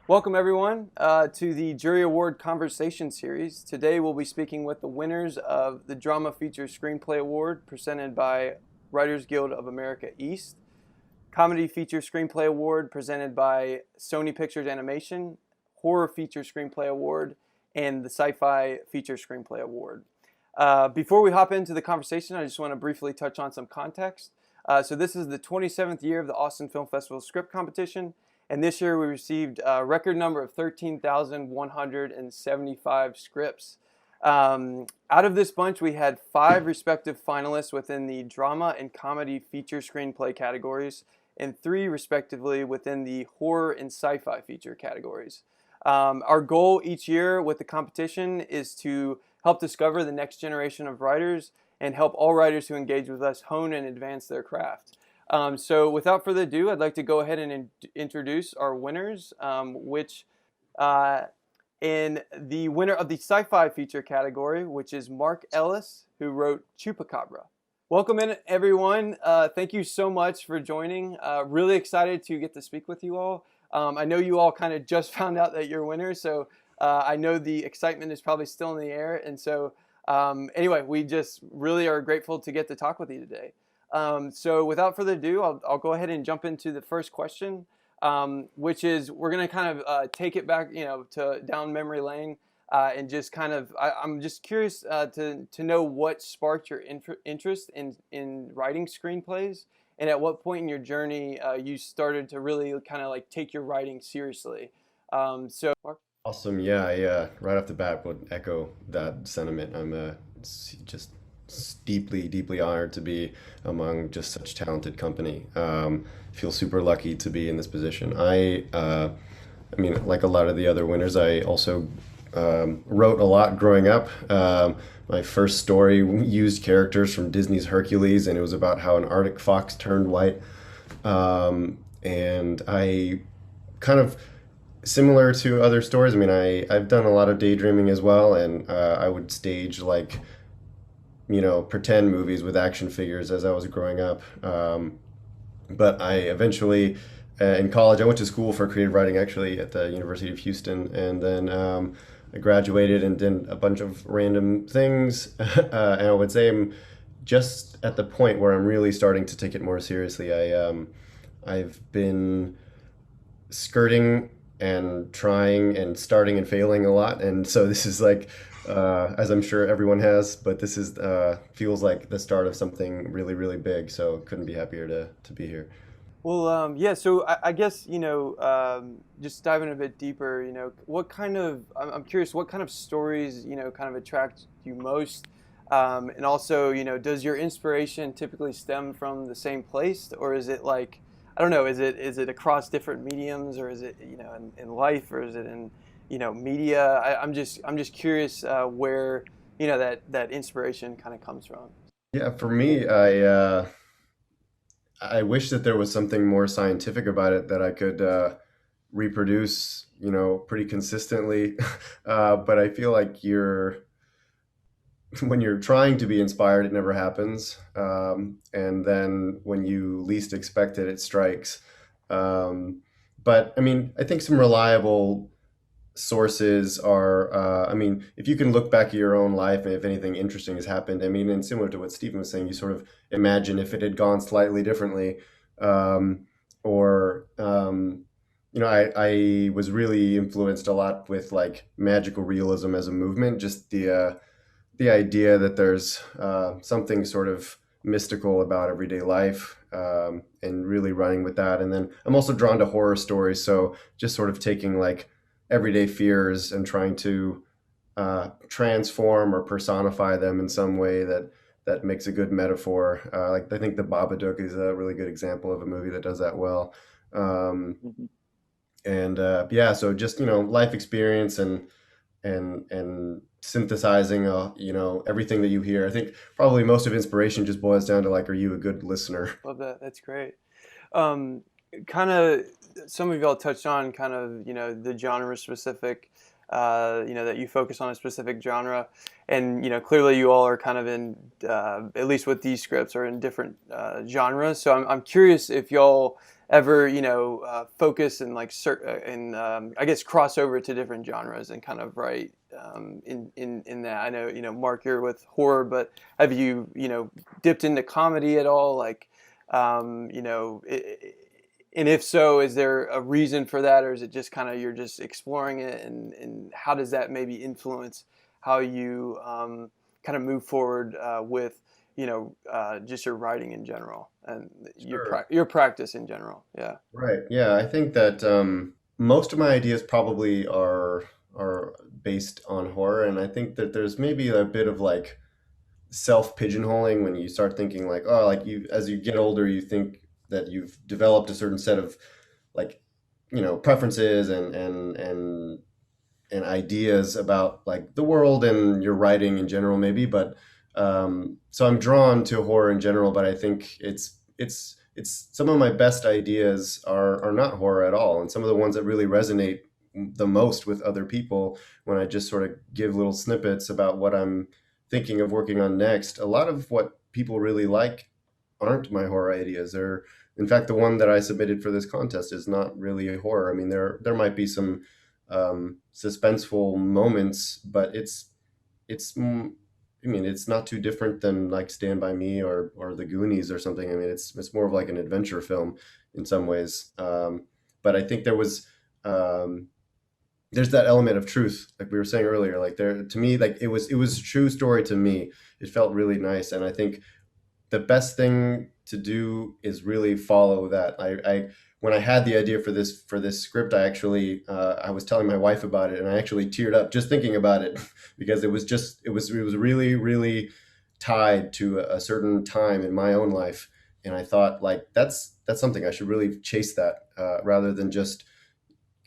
Welcome, everyone, to the Jury Award Conversation Series. Today, we'll be speaking with the winners of the Drama Feature Screenplay Award presented by Writers Guild of America East, Comedy Feature Screenplay Award presented by Sony Pictures Animation, Horror Feature Screenplay Award, and the Sci-Fi Feature Screenplay Award. Before we hop into the conversation, I just want to briefly touch on some context. So this is the 27th year of the Austin Film Festival Script Competition. And this year we received a record number of 13,175 scripts. Out of this bunch, we had 5 respective finalists within the drama and comedy feature screenplay categories, and 3 respectively within the horror and sci-fi feature categories. Our goal each year with the competition is to help discover the next generation of writers and help all writers who engage with us hone and advance their craft. So without further ado, I'd like to go ahead and introduce our winners, in the winner of the sci-fi feature category, which is Mark Ellis, who wrote Chupacabra. Welcome in, everyone. Thank you so much for joining. Really excited to get to speak with you all. I know you all kind of just found out that you're winners, so I know the excitement is probably still in the air. And so anyway, we just really are grateful to get to talk with you today. So without further ado, I'll go ahead and jump into the first question, which is we're going to kind of take it back, to down memory lane, and just kind of I'm just curious to know what sparked your interest in writing screenplays, and at what point in your journey you started to really kind of like take your writing seriously. So Mark? Awesome. Yeah. Right off the bat, would echo that sentiment. I'm just deeply, deeply honored to be among just such talented company. Feel super lucky to be in this position. I mean, like a lot of the other winners, I also wrote a lot growing up. My first story used characters from Disney's Hercules, and it was about how an Arctic fox turned white. And I kind of similar to other stories. I mean, I've done a lot of daydreaming as well, and I would stage like pretend movies with action figures as I was growing up. But I eventually, in college, I went to school for creative writing actually at the University of Houston, and then I graduated and did a bunch of random things. And I would say I'm just at the point where I'm really starting to take it more seriously. I've been skirting and trying and starting and failing a lot, and so this is like as I'm sure everyone has, but this is feels like the start of something really, really big. So couldn't be happier to be here. Well, yeah. So I guess just diving a bit deeper. I'm curious, what kind of stories kind of attract you most, and also does your inspiration typically stem from the same place, or is it like I don't know, is it across different mediums, or is it in life, or is it in media? I'm just curious where that inspiration kind of comes from. Yeah, for me, I wish that there was something more scientific about it that I could reproduce, pretty consistently. But I feel like when you're trying to be inspired, it never happens. And then when you least expect it, it strikes. But I mean, I think some reliable sources are, I mean, if you can look back at your own life and if anything interesting has happened, I mean, and similar to what Stephen was saying, you sort of imagine if it had gone slightly differently. Or, I was really influenced a lot with like magical realism as a movement, just the idea that there's something sort of mystical about everyday life, and really running with that. And then I'm also drawn to horror stories, so just sort of taking like everyday fears and trying to transform or personify them in some way that makes a good metaphor. Like I think The Babadook is a really good example of a movie that does that well. Um, Mhm. and yeah, so just life experience and synthesizing everything that you hear. I think probably most of inspiration just boils down to like, are you a good listener? Love that. That's great. Um, Kind of, some of y'all touched on kind of the genre specific, that you focus on a specific genre, and clearly you all are kind of in at least with these scripts are in different genres. So I'm curious if y'all ever, focus and like and I guess cross over to different genres and kind of write in that. I know, Mark, you're with horror, but have you, dipped into comedy at all? Like, and if so, is there a reason for that, or is it just kind of you're just exploring it, and how does that maybe influence how you kind of move forward with just your writing in general and Sure. your practice in general? Yeah. Right. Yeah, I think that most of my ideas probably are based on horror, and I think that there's maybe a bit of like self pigeonholing when you start thinking like, oh, like you as you get older, you think that you've developed a certain set of like preferences and ideas about like the world and your writing in general maybe, but so I'm drawn to horror in general, but I think it's some of my best ideas are not horror at all, and some of the ones that really resonate the most with other people when I just sort of give little snippets about what I'm thinking of working on next. A lot of what people really like aren't my horror ideas. They're, in fact, the one that I submitted for this contest is not really a horror. I mean, there might be some suspenseful moments, but I mean, it's not too different than like Stand by Me or The Goonies or something. I mean, it's more of like an adventure film in some ways. But I think um, there's that element of truth, like we were saying earlier. Like there, to me, like it was a true story to me. It felt really nice, and I think the best thing to do is really follow that. I when I had the idea for this script, I was telling my wife about it, and I actually teared up just thinking about it because it was really tied to a certain time in my own life, and I thought like that's something I should really chase that rather than just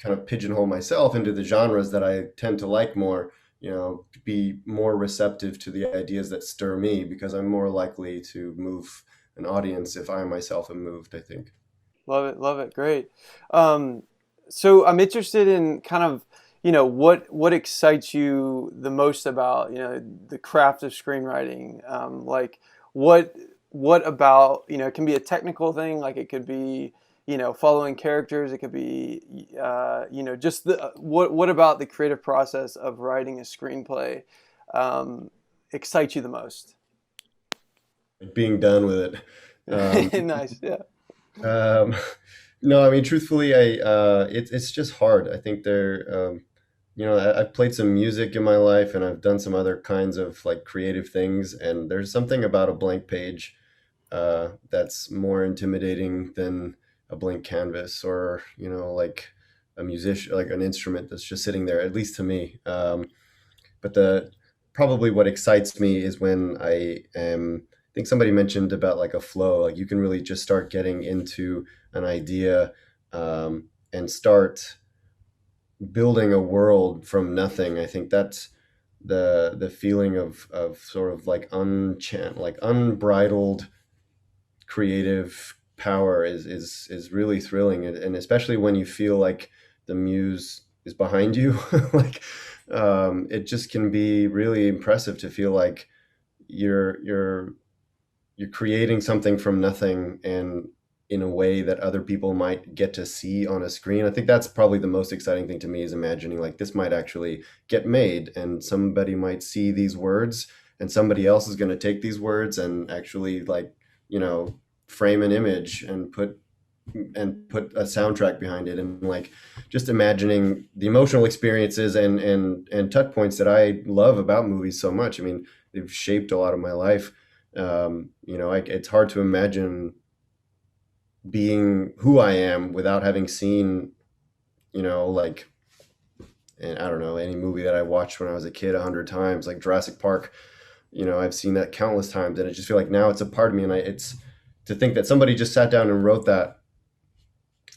kind of pigeonhole myself into the genres that I tend to like more, be more receptive to the ideas that stir me because I'm more likely to move an audience if I myself am moved, I think. Love it, love it, great. Um, so I'm interested in kind of, what excites you the most about, the craft of screenwriting. Like, what what about, it can be a technical thing, like it could be, following characters. It could be, just what about the creative process of writing a screenplay um, excites you the most? Like being done with it. Nice, yeah. Um, no, I mean, truthfully, it's just hard. I think I've played some music in my life and I've done some other kinds of like creative things, and there's something about a blank page that's more intimidating than a blank canvas or, like a musician, like an instrument that's just sitting there, at least to me. But the probably what excites me is when I think somebody mentioned about like a flow, like you can really just start getting into an idea and start building a world from nothing. I think that's the feeling of sort of like like unbridled creative power is really thrilling, and especially when you feel like the muse is behind you. Like it just can be really impressive to feel like you're you're creating something from nothing and in a way that other people might get to see on a screen. I think that's probably the most exciting thing to me, is imagining like this might actually get made and somebody might see these words and somebody else is going to take these words and actually like, you know, frame an image and put a soundtrack behind it, and like just imagining the emotional experiences and touch points that I love about movies so much. I mean, they've shaped a lot of my life. It's hard to imagine being who I am without having seen, like, and I don't know, any movie that I watched when I was a kid 100 times, like Jurassic Park. I've seen that countless times, and I just feel like now it's a part of me, and it's to think that somebody just sat down and wrote that,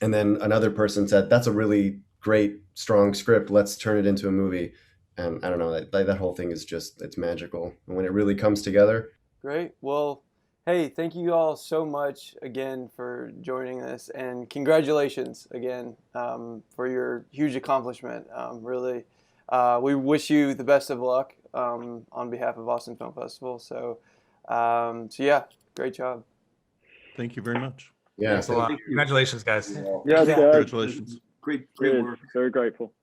and then another person said, "That's a really great, strong script. Let's turn it into a movie." And I don't know, that whole thing is just it's magical, and when it really comes together. Great. Well, hey, thank you all so much again for joining us, and congratulations again for your huge accomplishment. Really, we wish you the best of luck on behalf of Austin Film Festival. So yeah, great job. Thank you very much. Yeah. Thanks a lot. Thank you. Congratulations, guys. Yes, guys. Congratulations. Great Cheers. work. Very grateful.